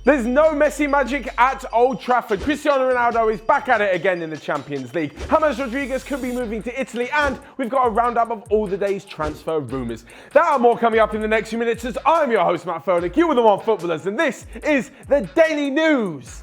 There's no Messi Magic at Old Trafford. Cristiano Ronaldo is back at it again in the Champions League. James Rodriguez could be moving to Italy, and we've got a roundup of all the day's transfer rumours. There are more coming up in the next few minutes, as I'm your host, Matt Furlick. You are the Onefootballers, and this is the Daily News.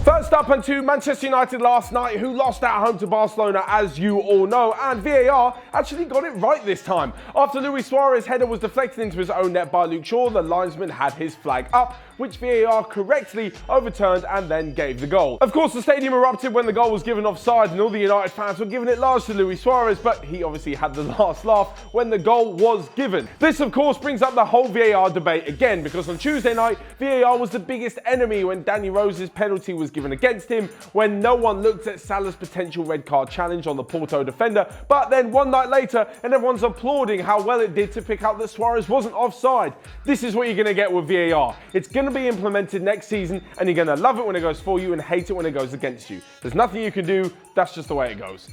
First up, and to Manchester United last night, who lost at home to Barcelona, as you all know, and VAR actually got it right this time. After Luis Suarez's header was deflected into his own net by Luke Shaw, the linesman had his flag up, which VAR correctly overturned and then gave the goal. Of course, the stadium erupted when the goal was given offside, and all the United fans were giving it large to Luis Suarez, but he obviously had the last laugh when the goal was given. This, of course, brings up the whole VAR debate again, because on Tuesday night, VAR was the biggest enemy when Danny Rose's penalty was given against him, when no one looked at Salah's potential red card challenge on the Porto defender, but then one night later, and everyone's applauding how well it did to pick out that Suarez wasn't offside. This is what you're going to get with VAR. It's going to be implemented next season, and you're going to love it when it goes for you and hate it when it goes against you. There's nothing you can do. That's just the way it goes.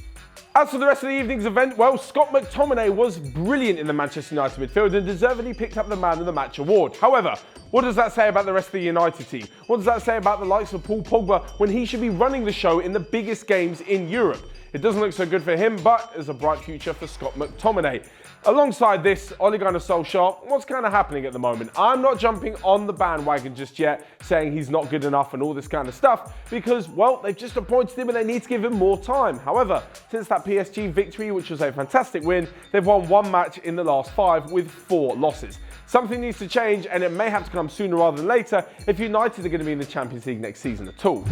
As for the rest of the evening's event, well, Scott McTominay was brilliant in the Manchester United midfield and deservedly picked up the Man of the Match award. However, what does that say about the rest of the United team? What does that say about the likes of Paul Pogba when he should be running the show in the biggest games in Europe? It doesn't look so good for him, but there's a bright future for Scott McTominay. Alongside this, Ole Gunnar Solskjaer, what's kind of happening at the moment? I'm not jumping on the bandwagon just yet, saying he's not good enough and all this kind of stuff, because, well, they've just appointed him and they need to give him more time. However, since that PSG victory, which was a fantastic win, they've won one match in the last 5 with 4 losses. Something needs to change, and it may have to come sooner rather than later if United are going to be in the Champions League next season at all.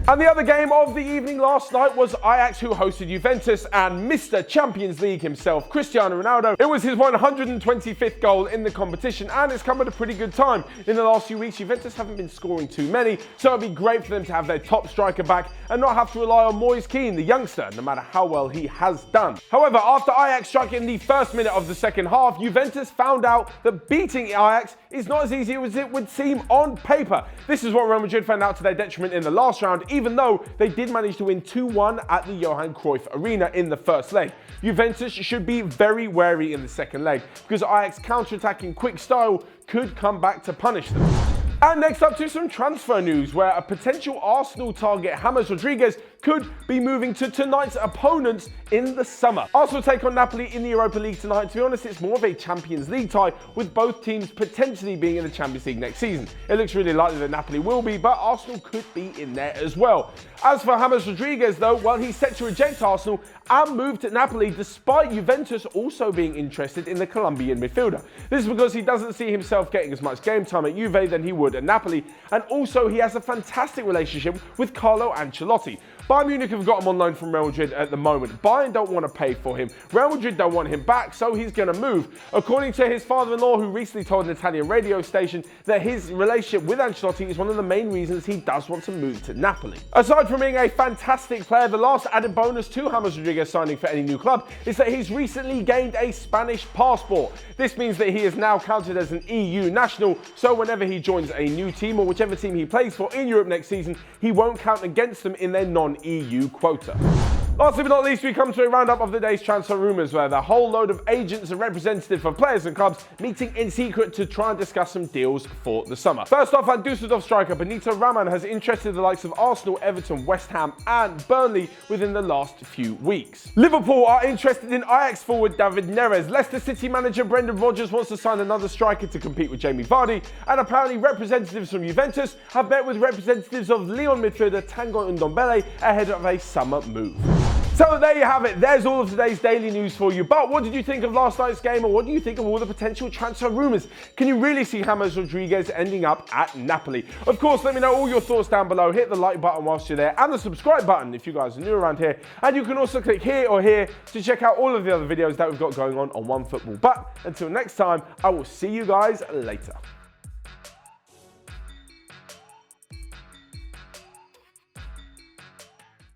And the other game of the evening last night was Ajax, who hosted Juventus, and Mr. Champions League himself, Cristiano Ronaldo. It was his 125th goal in the competition, and it's come at a pretty good time. In the last few weeks, Juventus haven't been scoring too many, so it'd be great for them to have their top striker back and not have to rely on Moise Kean, the youngster, no matter how well he has done. However, after Ajax struck in the first minute of the second half, Juventus found out that beating Ajax is not as easy as it would seem on paper. This is what Real Madrid found out to their detriment in the last round, even though they did manage to win 2-1 at the Johan Cruyff Arena in the first leg. Juventus should be very wary in the second leg, because Ajax's counter-attacking quick style could come back to punish them. And next up to some transfer news, where a potential Arsenal target, James Rodriguez, could be moving to tonight's opponents in the summer. Arsenal take on Napoli in the Europa League tonight. To be honest, it's more of a Champions League tie, with both teams potentially being in the Champions League next season. It looks really likely that Napoli will be, but Arsenal could be in there as well. As for James Rodriguez, though, well, he's set to reject Arsenal and move to Napoli, despite Juventus also being interested in the Colombian midfielder. This is because he doesn't see himself getting as much game time at Juve than he would at Napoli, and also he has a fantastic relationship with Carlo Ancelotti. Bayern Munich have got him on loan from Real Madrid at the moment. Bayern don't want to pay for him. Real Madrid don't want him back, so he's going to move. According to his father-in-law, who recently told an Italian radio station that his relationship with Ancelotti is one of the main reasons he does want to move to Napoli. Aside from being a fantastic player, the last added bonus to James Rodriguez signing for any new club is that he's recently gained a Spanish passport. This means that he is now counted as an EU national, so whenever he joins a new team or whichever team he plays for in Europe next season, he won't count against them in their non-EU quota. Lastly but not least, we come to a roundup of the day's transfer rumours, where the whole load of agents and representatives for players and clubs meeting in secret to try and discuss some deals for the summer. First off, Dusseldorf striker Benito Raman has interested the likes of Arsenal, Everton, West Ham and Burnley within the last few weeks. Liverpool are interested in Ajax forward David Neres. Leicester City manager Brendan Rodgers wants to sign another striker to compete with Jamie Vardy, and apparently representatives from Juventus have met with representatives of Lyon midfielder Tanguy Ndombele ahead of a summer move. So there you have it. There's all of today's daily news for you. But what did you think of last night's game, or what do you think of all the potential transfer rumours? Can you really see James Rodriguez ending up at Napoli? Of course, let me know all your thoughts down below. Hit the like button whilst you're there, and the subscribe button if you guys are new around here. And you can also click here or here to check out all of the other videos that we've got going on OneFootball. But until next time, I will see you guys later.